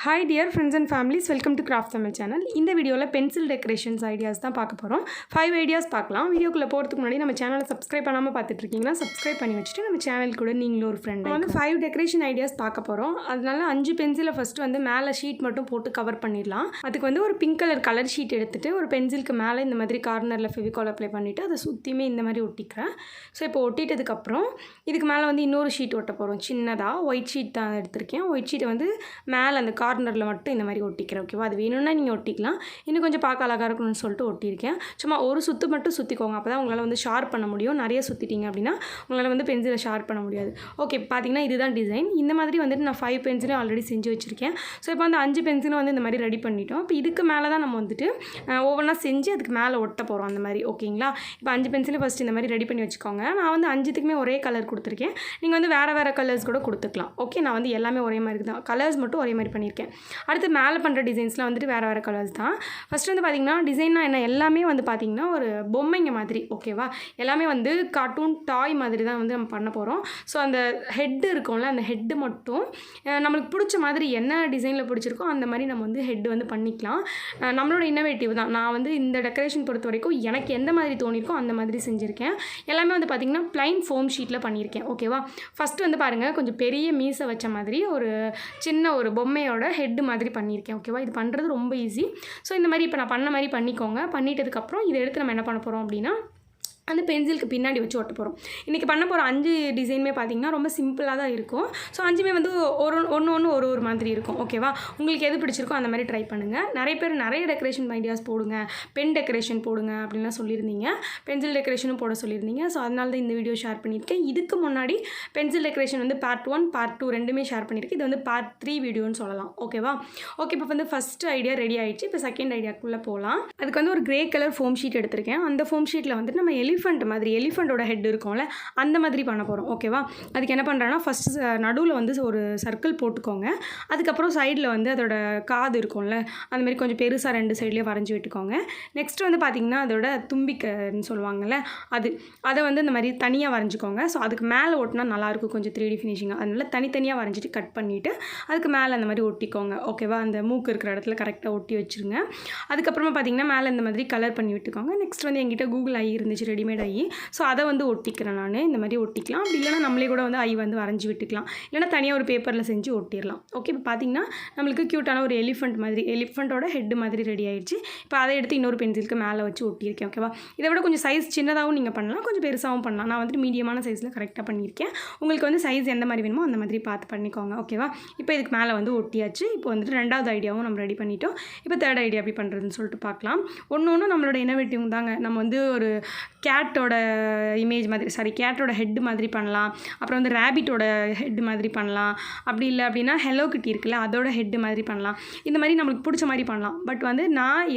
Hi dear friends and families, welcome to Craft Tamil channel. இந்த வீடியோல pencil decorations ideas தான் பார்க்க போறோம். 5 ideas பார்க்கலாம். வீடியோக்குள்ள போறதுக்கு முன்னாடி நம்ம சேனலை subscribe பண்ணாம பார்த்துட்டு இருக்கீங்கன்னா subscribe பண்ணி வச்சிட்டு நம்ம சேனல் கூட நீங்களும் ஒரு friend வந்து 5 decoration ideas பார்க்க போறோம். அதனால 5 பென்சிலை ஃபர்ஸ்ட் வந்து மேலே ஷீட் மட்டும் போட்டு கவர் பண்ணிடலாம். அதுக்கு வந்து ஒரு பிங்க் கலர் ஷீட் எடுத்துட்டு ஒரு பென்சிலுக்கு மேலே இந்த மாதிரி கார்னர்ல ஃபெவிகால் அப்ளை பண்ணிட்டு அதை சுத்தியுமே இந்த மாதிரி ஒட்டிக்கிறேன். ஸோ இப்போ ஒட்டிட்டதுக்கு அப்புறம் இதுக்கு மேலே வந்து இன்னொரு ஷீட் ஒட்ட போறோம். சின்னதா ஒயிட் ஷீட் தான் எடுத்திருக்கேன். ஒயிட் ஷீட்டை வந்து மேலே அந்த கார்னரில் மட்டும் இந்த மாதிரி ஒட்டிக்கிறேன். ஓகேவா, அது வேணும்னா நீங்கள் ஒட்டிக்கலாம். இன்னும் கொஞ்சம் பார்க்க அழகாக இருக்கணும்னு சொல்லிட்டு ஒட்டியிருக்கேன். சும்மா ஒரு சுற்று மட்டும் சுற்றிக்கோங்க, அப்போ தான் உங்களால் வந்து ஷார்ப் பண்ண முடியும். நிறைய சுற்றிட்டீங்க அப்படின்னா உங்களால் வந்து பென்சிலை ஷார்ப் பண்ண முடியாது. ஓகே, பார்த்தீங்கன்னா இதுதான் டிசைன். இந்த மாதிரி வந்துட்டு நான் 5 பென்சிலும் ஆல்ரெடி செஞ்சு வச்சுருக்கேன். ஸோ இப்போ வந்து 5 பென்சிலும் வந்து இந்த மாதிரி ரெடி பண்ணிட்டோம். இப்போ இதுக்கு மேலே தான் நம்ம வந்துட்டு ஒவ்வொன்றா செஞ்சு அதுக்கு மேலே ஒட்ட போகிறோம் அந்த மாதிரி. ஓகேங்களா, இப்போ 5 பென்சிலும் ஃபஸ்ட் இந்த மாதிரி ரெடி பண்ணி வச்சுக்கோங்க. நான் வந்து 5த்துக்குமே ஒரே கலர் கொடுத்துருக்கேன். நீங்கள் வந்து வேறு கலர்ஸ் கூட கொடுத்துக்கலாம். ஓகே, நான் வந்து எல்லாமே ஒரே மாதிரி தான், கலர்ஸ் மட்டும் ஒரே மாதிரி பண்ணியிருக்கேன். அடுத்து மேலே பண்ணுற டிசைன்ஸ்லாம் வந்துட்டு வேறு கலர்ஸ் தான். ஃபஸ்ட்டு வந்து பார்த்திங்கன்னா டிசைன்னா என்ன, எல்லாமே வந்து பார்த்திங்கன்னா ஒரு பொம்மைங்க மாதிரி. ஓகேவா, எல்லாமே வந்து கார்ட்டூன் டாய் மாதிரி தான் வந்து நம்ம பண்ண போகிறோம். ஸோ அந்த ஹெட்டு இருக்கும்ல, அந்த ஹெட்டு மட்டும் நம்மளுக்கு பிடிச்ச மாதிரி என்ன டிசைனில் பிடிச்சிருக்கோ அந்த மாதிரி நம்ம வந்து ஹெட்டு வந்து பண்ணிக்கலாம். நம்மளோட இன்னோவேட்டிவ் தான். நான் வந்து இந்த டெக்கரேஷன் பொறுத்த வரைக்கும் எனக்கு எந்த மாதிரி தோணியிருக்கோ அந்த மாதிரி செஞ்சுருக்கேன். எல்லாமே வந்து பார்த்திங்கன்னா ப்ளைன் ஃபோம் ஷீட்டில் பண்ணியிருக்கேன். ஓகேவா, ஃபஸ்ட்டு வந்து பாருங்கள், கொஞ்சம் பெரிய மீசை வச்ச மாதிரி ஒரு சின்ன ஒரு பொம்மையோட ஹெட்டு மாதிரி பண்ணியிருக்கேன். ஓகேவா, இது பண்ணுறது ரொம்ப ஈஸி. ஸோ இந்த மாதிரி இப்போ நான் பண்ண மாதிரி பண்ணிக்கோங்க. பண்ணிட்டதுக்கப்புறம் இதை எடுத்து நம்ம என்ன பண்ண போகிறோம் அப்படின்னா அந்த பென்சிலுக்கு பின்னாடி வச்சு ஒட்ட போகிறோம். இன்றைக்கி பண்ண போகிற 5 டிசைனுமே பார்த்திங்கன்னா ரொம்ப சிம்பிளாக தான் இருக்கும். ஸோ 5மே வந்து ஒன்று ஒரு மாதிரி இருக்கும். ஓகேவா, உங்களுக்கு எது பிடிச்சிருக்கோ அந்த மாதிரி ட்ரை பண்ணுங்கள். நிறைய பேர் நிறைய டெக்கரேஷன் ஐடியாஸ் போடுங்க, பென் டெக்கரேஷன் போடுங்க அப்படின்லாம் சொல்லியிருந்தீங்க. பென்சில் டெக்கரேஷனும் போட சொல்லியிருந்தீங்க. ஸோ அதனால தான் இந்த வீடியோ ஷேர் பண்ணியிருக்கேன். இதுக்கு முன்னாடி பென்சில் டெக்கரேஷன் வந்து பார்ட் 1 பார்ட் 2 ரெண்டுமே ஷேர் பண்ணியிருக்கேன். இது வந்து பார்ட் 3 வீடியோன்னு சொல்லலாம். ஓகேவா, ஓகே, இப்போ வந்து ஃபஸ்ட்டு ஐடியா ரெடி ஆகிடுச்சு. இப்போ செகண்ட் ஐடியாக்குள்ளே போகலாம். அதுக்கு வந்து ஒரு கிரே கலர் ஃபோம் ஷீட் எடுத்திருக்கேன். அந்த ஃபோம் ஷீட்டில் வந்துட்டு நம்ம எலிஃபண்ட்டோட ஹெட் இருக்கும்ல அந்த மாதிரி பண்ண போகிறோம். ஓகேவா, அதுக்கு என்ன பண்ணுறேன்னா ஃபஸ்ட்டு நடுவில் வந்து ஒரு சர்க்கிள் போட்டுக்கோங்க. அதுக்கப்புறம் சைடில் வந்து அதோட காது இருக்கும்ல அந்த மாதிரி கொஞ்சம் பெருசாக 2 சைட்லேயே வரைஞ்சி விட்டுக்கோங்க. நெக்ஸ்ட் வந்து பார்த்திங்கன்னா அதோட தும்பிக்கைன்னு சொல்லுவாங்கள்ல அதை வந்து இந்த மாதிரி தனியாக வரைஞ்சிக்கோங்க. ஸோ அதுக்கு மேலே ஒட்டினா நல்லாயிருக்கும், கொஞ்சம் 3D ஃபினிஷிங்காக. அதனால தனித்தனியாக வரைஞ்சிட்டு கட் பண்ணிவிட்டு அதுக்கு மேலே அந்த மாதிரி ஒட்டிக்கோங்க. ஓகேவா, அந்த மூக்கு இருக்கிற இடத்துல கரெக்டாக ஒட்டி வச்சுருங்க. அதுக்கப்புறமா பார்த்திங்கன்னா மேலே இந்த மாதிரி கலர் பண்ணி விட்டுக்கோங்க. நெக்ஸ்ட் வந்து என்கிட்ட கூகுள் ஐ இருந்துச்சு, ரெடிமேட் ஐ. ஸோ அதை வந்து ஒட்டிக்கிறேன் நான். இந்த மாதிரி ஒட்டிக்கலாம். அப்படி இல்லைனா நம்மளே கூட வந்து ஐ வந்து வரைஞ்சி விட்டுக்கலாம். இல்லைனா தனியாக ஒரு பேப்பரில் செஞ்சு ஒட்டிடலாம். ஓகே, இப்போ பார்த்திங்கன்னா நம்மளுக்கு க்யூட்டான ஒரு எலிஃபண்ட்டோட ஹெட் மாதிரி ரெடி ஆகிடுச்சு. இப்போ அதை எடுத்து இன்னொரு பென்சிலுக்கு மேலே வச்சு ஒட்டியிருக்கேன். ஓகேவா, இதை விட கொஞ்சம் சைஸ் சின்னதாகவும் நீங்கள் பண்ணலாம், கொஞ்சம் பெருசாகவும் பண்ணலாம். நான் வந்துட்டு மீடியமான சைஸில் கரெக்டாக பண்ணியிருக்கேன். உங்களுக்கு வந்து சைஸ் எந்த மாதிரி வேணுமோ அந்த மாதிரி பார்த்து பண்ணிக்கோங்க. ஓகேவா, இப்போ இதுக்கு மேலே வந்து ஒட்டியாச்சு. இப்போ வந்துட்டு 2வது ஐடியாவும் நம்ம ரெடி பண்ணிட்டோம். இப்போ 3rd ஐடியா எப்படி பண்ணுறதுன்னு சொல்லிட்டு பார்க்கலாம். ஒன்று நம்மளோட இன்னோவேட்டிவ் தாங்க. நம்ம வந்து ஒரு கேட்டோட இமேஜ் மாதிரி கேட்டோட ஹெட் மாதிரி பண்ணலாம். அப்புறம் வந்து ரேபிட்டோட ஹெட் மாதிரி பண்ணலாம். அப்படி இல்லை அப்படின்னா ஹெலோ கிட்டி இருக்குல்ல அதோட ஹெட் மாதிரி பண்ணலாம். இந்த மாதிரி நம்மளுக்கு பிடிச்ச மாதிரி பண்ணலாம். பட் வந்து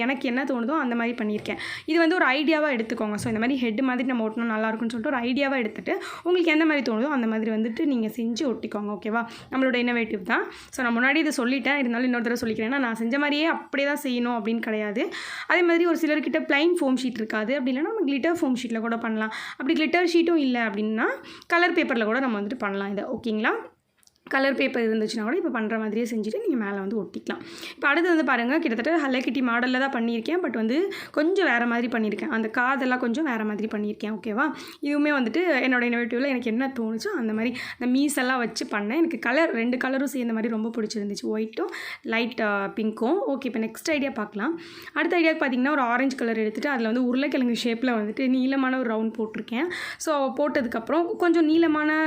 எனக்கு என்ன தோணுதோ அந்த மாதிரி பண்ணியிருக்கேன். இது வந்து ஒரு ஐடியாவாக எடுத்துக்கோங்க. ஸோ இந்த மாதிரி ஹெட் மாதிரி நம்ம ஒட்டினா நல்லாயிருக்குன்னு சொல்லிட்டு ஒரு ஐடியாவாக எடுத்துகிட்டு உங்களுக்கு எந்த மாதிரி தோணுதோ அந்த மாதிரி வந்துட்டு நீங்கள் செஞ்சு ஒட்டிக்கோங்க. ஓகேவா, நம்மளோட இன்னோவேட்டிவ் தான். ஸோ நான் முன்னாடி இதை சொல்லிட்டேன், இருந்தாலும் இன்னொரு தடவை சொல்லிக்கிறேன். நான் செஞ்ச மாதிரியே அப்படியே தான் செய்யணும் அப்படின்னு கிடையாது. அதே மாதிரி ஒரு சிலர்கிட்ட ப்ளைன் ஃபோம் ஷீட் இருக்காது. அப்படி இல்லைனா நம்ம கிளிட்டர் ஃபோம் ஷீட்டில் கூட பண்ணலாம். அப்படி கிளிட்டர் ஷீட்டும் இல்லை அப்படின்னா கலர் பேப்பரில் கூட நம்ம வந்துட்டு பண்ணலாம் இதை. ஓகேங்களா, கலர் பேப்பர் இருந்துச்சுன்னா கூட இப்போ பண்ணுற மாதிரியே செஞ்சுட்டு நீங்கள் மேலே வந்து ஒட்டிக்கலாம். இப்போ அடுத்து வந்து பாருங்கள், கிட்டத்தட்ட ஹலோ கிட்டி மாடலில் தான் பண்ணியிருக்கேன். பட் வந்து கொஞ்சம் வேறு மாதிரி பண்ணியிருக்கேன். அந்த காதெல்லாம் கொஞ்சம் வேறு மாதிரி பண்ணியிருக்கேன். ஓகேவா, இதுவுமே வந்துட்டு என்னோட இன்னோவேட்டிவில் எனக்கு என்ன தோணுச்சோ அந்த மாதிரி அந்த மீஸெல்லாம் வச்சு பண்ணேன். எனக்கு 2 கலரும் சேர்ந்த மாதிரி ரொம்ப பிடிச்சிருந்துச்சு, ஒயிட்டும் லைட் பிங்க்கும். ஓகே, இப்போ நெக்ஸ்ட் ஐடியா பார்க்கலாம். அடுத்த ஐடியாவுக்கு பார்த்திங்கன்னா ஒரு ஆரஞ்சு கலர் எடுத்துகிட்டு அதில் வந்து உருளைக்கிழங்கு ஷேப்பில் வந்துட்டு நீளமான ஒரு ரவுண்ட் போட்டிருக்கேன். ஸோ போட்டதுக்கப்புறம் கொஞ்சம் நீளமான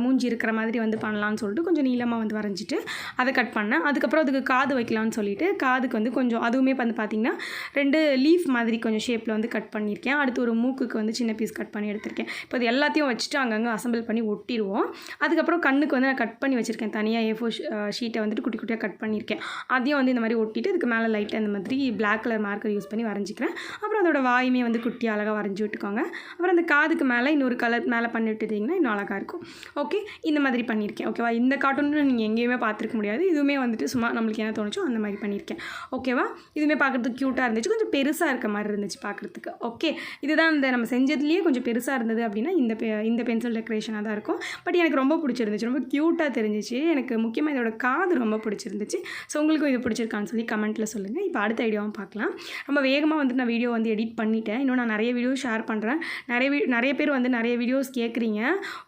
மூஞ்சி இருக்கிற மாதிரி வந்து பண்ணலாம் சொல்லிட்டு கொஞ்சம் நீளமாக வந்து வரைஞ்சிட்டு அதை கட் பண்ணேன். அதுக்கப்புறம் அதுக்கு காது வைக்கலாம்னு சொல்லிட்டு காதுக்கு வந்து கொஞ்சம் அதுவுமே வந்து பார்த்திங்கன்னா 2 லீஃப் மாதிரி கொஞ்சம் ஷேப்பில் வந்து கட் பண்ணியிருக்கேன். அடுத்து ஒரு மூக்குக்கு வந்து சின்ன பீஸ் கட் பண்ணி எடுத்திருக்கேன். இப்போ அது எல்லாத்தையும் வச்சுட்டு அங்கங்கே அசம்பிள் பண்ணி ஒட்டிடுவோம். அதுக்கப்புறம் கண்ணுக்கு வந்து நான் கட் பண்ணி வச்சுருக்கேன். தனியாக A4 ஷீட்டை வந்துட்டு குட்டி குட்டியாக கட் பண்ணியிருக்கேன். அதையும் வந்து இந்த மாதிரி ஒட்டிட்டு இதுக்கு மேலே லைட்டாக இந்த மாதிரி பிளாக் கலர் மார்க்கர் யூஸ் பண்ணி வரைஞ்சிக்கிறேன். அப்புறம் அதோட வாயுமே வந்து குட்டி அழகாக வரைஞ்சி விட்டுக்கோங்க. அப்புறம் அந்த காதுக்கு மேலே இன்னொரு கலர் மேலே பண்ணி விட்டுட்டிங்கன்னா இன்னும் அழகாக இருக்கும். ஓகே, இந்த மாதிரி பண்ணியிருக்கேன். ஓகேவா. இந்த கார்ட்டூன் நீங்கள் எங்கேயுமே பார்த்துருக்க முடியாது. இதுவுமே வந்துட்டு சும்மா நம்மளுக்கு என்ன தோணுச்சோ அந்த மாதிரி பண்ணியிருக்கேன். ஓகேவா. இதுவுமே பார்க்குறதுக்கு க்யூட்டாக இருந்துச்சு, கொஞ்சம் பெருசாக இருக்க மாதிரி இருந்துச்சு பார்க்குறதுக்கு. ஓகே, இதுதான் இந்த நம்ம செஞ்சதுலேயே கொஞ்சம் பெருசாக இருந்தது அப்படின்னா இந்த பென்சில் டெக்கரேஷனாக தான் இருக்கும். பட் எனக்கு ரொம்ப பிடிச்சிருந்துச்சு, ரொம்ப க்யூட்டாக தெரிஞ்சிச்சு. எனக்கு முக்கியமாக இதோட காது ரொம்ப பிடிச்சிருந்துச்சு. ஸோ உங்களுக்கும் இது பிடிச்சிருக்கான்னு சொல்லி கமெண்ட்டில் சொல்லுங்கள். இப்போ அடுத்த ஐடியாவும் பார்க்கலாம். ரொம்ப வேகமாக வந்துட்டு நான் வீடியோ வந்து எடிட் பண்ணிட்டேன். இன்னும் நான் நிறைய வீடியோ ஷேர் பண்ணுறேன். நிறைய பேர் வந்து நிறைய வீடியோஸ் கேட்குறீங்க.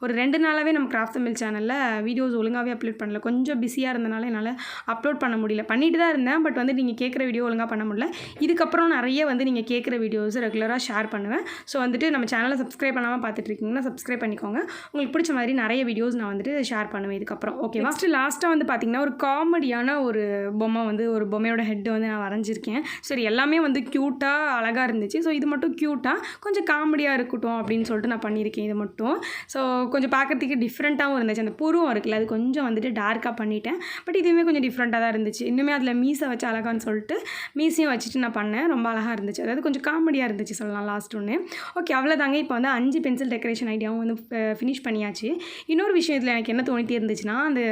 ஒரு 2 நாளாகவே நம்ம கிராஃப்ட் தமிழ் சேனலில் வீடியோஸ் ஒழுங்காகவே அப்லோட் பண்ணல. கொஞ்சம் பிஸியாக இருந்தனால என்னால் அப்லோட் பண்ண முடியல. பண்ணிட்டு தான் இருந்தேன், பட் வந்து நீங்கள் கேட்குற வீடியோ ஒழுங்காக பண்ண முடியல. இதுக்கப்புறம் நிறைய வந்து நீங்கள் கேட்குற வீடியோஸ் ரெகுலராக ஷேர் பண்ணுவேன். ஸோ வந்துட்டு நம்ம சேனலை சப்ஸ்கிரைப் பண்ணாமல் பார்த்துட்ருக்கீங்கன்னா சப்ஸ்கிரைப் பண்ணிக்கோங்க. உங்களுக்கு பிடிச்ச மாதிரி நிறைய வீடியோஸ் நான் வந்துட்டு ஷேர் பண்ணுவேன் இதுக்கப்புறம். ஓகே, ஃபஸ்ட்டு லாஸ்ட்டாக வந்து பார்த்திங்கன்னா ஒரு காமெடியான ஒரு பொம்மை வந்து ஒரு பொம்மையோட ஹெட்டை வந்து நான் வரைஞ்சிருக்கேன். சரி, எல்லாமே வந்து க்யூட்டாக அழகாக இருந்துச்சு. ஸோ இது மட்டும் க்யூட்டாக கொஞ்சம் காமெடியாக இருக்கட்டும் அப்படின்னு சொல்லிட்டு நான் பண்ணியிருக்கேன் இது மட்டும். ஸோ கொஞ்சம் பார்க்குறதுக்கு டிஃப்ரெண்ட்டாகவும் இருந்துச்சு. அந்த புருவம் இருக்குல்ல, அது கொஞ்சம் வந்துட்டு டார்க்காக பண்ணிட்டேன். பட் இதுவுமே கொஞ்சம் டிஃப்ரெண்ட்டாக தான் இருந்துச்சு. இன்னுமே அதில் மீசை வச்சு அழகான்னு சொல்லிட்டு மீசையும் வச்சுட்டு நான் பண்ணேன். ரொம்ப அழகாக இருந்துச்சு. அதாவது கொஞ்சம் காமெடியாக இருந்துச்சு சொல்லலாம் லாஸ்ட் ஒன்று. ஓகே, அவ்வளோதாங்க. இப்போ வந்து 5 பென்சில் டெக்கரேஷன் ஐடியாவும் வந்து ஃபினிஷ் பண்ணியாச்சு. இன்னொரு விஷயத்தில் எனக்கு என்ன தோணிட்டே இருந்துச்சுன்னா, அந்த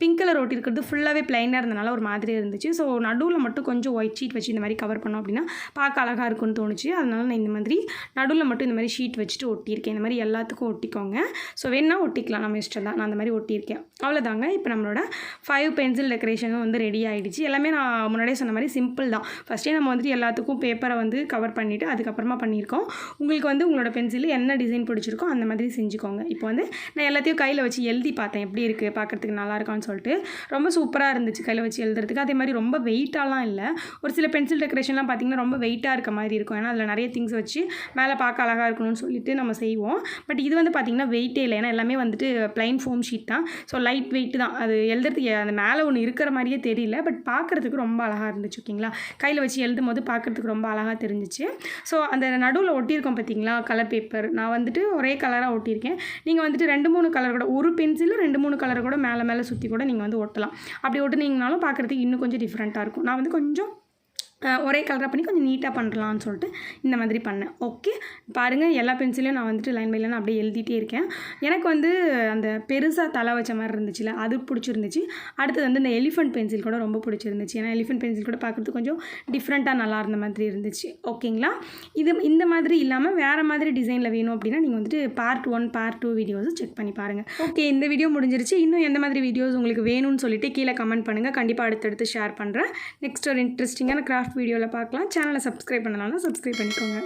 பிங்க் கலர் ஒட்டி இருக்கிறது ஃபுல்லாகவே பிளைனாக இருந்தனால ஒரு மாதிரி இருந்துச்சு. ஸோ நடுவில் மட்டும் கொஞ்சம் ஒயிட் ஷீட் வச்சு இந்த மாதிரி கவர் பண்ணோம் அப்படின்னா பார்க்க அழகாக இருக்கும்னு தோணுச்சு. அதனால நான் இந்த மாதிரி நடுவில் மட்டும் இந்த மாதிரி ஷீட் வச்சுட்டு ஒட்டியிருக்கேன். இந்த மாதிரி எல்லாத்துக்கும் ஒட்டிக்கோங்க. ஸோ வேணா ஒட்டிக்கலாம், நம்ம இஷ்டம் தான். நான் அந்த மாதிரி ஒட்டியிருக்கேன். அவ்வளோதாங்க. இப்போ நம்மளோட 5 பென்சில் டெக்கரேஷனும் வந்து ரெடி ஆகிடுச்சு. எல்லாமே நான் முன்னாடியே சொன்ன மாதிரி சிம்பிள் தான். ஃபஸ்ட்டே நம்ம வந்துட்டு எல்லாத்துக்கும் பேப்பரை வந்து கவர் பண்ணிவிட்டு அதுக்கப்புறமா பண்ணியிருக்கோம். உங்களுக்கு வந்து உங்களோட பென்சில் என்ன டிசைன் பிடிச்சிருக்கோ அந்த மாதிரி செஞ்சுக்கோங்க. இப்போ வந்து நான் எல்லாத்தையும் கையில் வச்சு எழுதி பார்த்தேன் எப்படி இருக்குது, பார்க்குறதுக்கு நல்லா இருக்கான்னு சொல்லிட்டு. ரொம்ப சூப்பராக இருந்துச்சு கையில் வச்சு எழுதுறதுக்கு. அதே மாதிரி ரொம்ப வெயிட்டாலாம் இல்லை. ஒரு சில பென்சில் டெக்கரேஷன்லாம் பார்த்திங்கன்னா ரொம்ப வெயிட்டாக இருக்க மாதிரி இருக்கும். ஏன்னா அதில் நிறைய திங்ஸ் வச்சு மேலே பார்க்க அழகாக இருக்கணும்னு சொல்லிட்டு நம்ம செய்வோம். பட் இது வந்து பார்த்திங்கன்னா வெயிட்டே இல்லை. ஏன்னா எல்லாமே வந்துட்டு ப்ளைன் ஃபோம் ஷீட் தான். ஸோ லைட் வெயிட் தான். அது எழுதுறதுக்கு அந்த மேலே ஒன்று இருக்கிற மாதிரியே தெரியல. பட் பார்க்குறதுக்கு ரொம்ப அழகாக இருந்துச்சு. ஓகேங்களா. கையில் வச்சு எழுதும் போது பார்க்குறதுக்கு ரொம்ப அழகாக தெரிஞ்சிச்சு. ஸோ அந்த நடுவில் ஒட்டியிருக்கோம் பார்த்திங்களா கலர் பேப்பர், நான் வந்துட்டு ஒரே கலராக ஒட்டியிருக்கேன். நீங்கள் வந்துட்டு 2-3 கலர் கூட, ஒரு பென்சிலில் 2-3 கலர் கூட மேலே சுற்றி கூட நீங்கள் வந்து ஒட்டலாம். அப்படி ஒட்டுனீங்கனாலும் பார்க்குறதுக்கு இன்னும் கொஞ்சம் டிஃப்ரெண்ட்டாக இருக்கும். நான் வந்து கொஞ்சம் ஒரே கலராக பண்ணி கொஞ்சம் நீட்டாக பண்ணலான்னு சொல்லிட்டு இந்த மாதிரி பண்ணேன். ஓகே, பாருங்கள் எல்லா பென்சிலையும் நான் வந்துட்டு லைன் பை லைன் அப்படியே எழுதிட்டே இருக்கேன். எனக்கு வந்து அந்த பெருசாக தலை வச்ச மாதிரி இருந்துச்சுல, அது பிடிச்சிருந்துச்சு. அடுத்தது வந்து இந்த எலிஃபெண்ட் பென்சில் கூட ரொம்ப பிடிச்சிருந்துச்சு. ஏன்னா எலிஃபெண்ட் பென்சில் கூட பார்க்குறதுக்கு கொஞ்சம் டிஃப்ரெண்ட்டாக நல்லா இருந்த மாதிரி இருந்துச்சு. ஓகேங்களா. இந்த மாதிரி இல்லாமல் வேறு மாதிரி டிசைனில் வேணும் அப்படின்னா நீங்கள் வந்துட்டு பார்ட் 1 பார்ட் 2 வீடியோஸும் செக் பண்ணி பாருங்கள். ஓகே, இந்த வீடியோ முடிஞ்சிருச்சு. இன்னும் எந்த மாதிரி வீடியோஸ் உங்களுக்கு வேணும்னு சொல்லிட்டு கீழே கமெண்ட் பண்ணுங்கள். கண்டிப்பாக அடுத்தடுத்து ஷேர் பண்ணுறேன். நெக்ஸ்ட் ஒரு இன்ட்ரெஸ்டிங்கான கிராஃப்ட் வீடியோவில் பார்க்கலாம். சேனலை சப்ஸ்கிரைப் பண்ணலாம்னா சப்ஸ்கிரைப் பண்ணிக்கோங்க.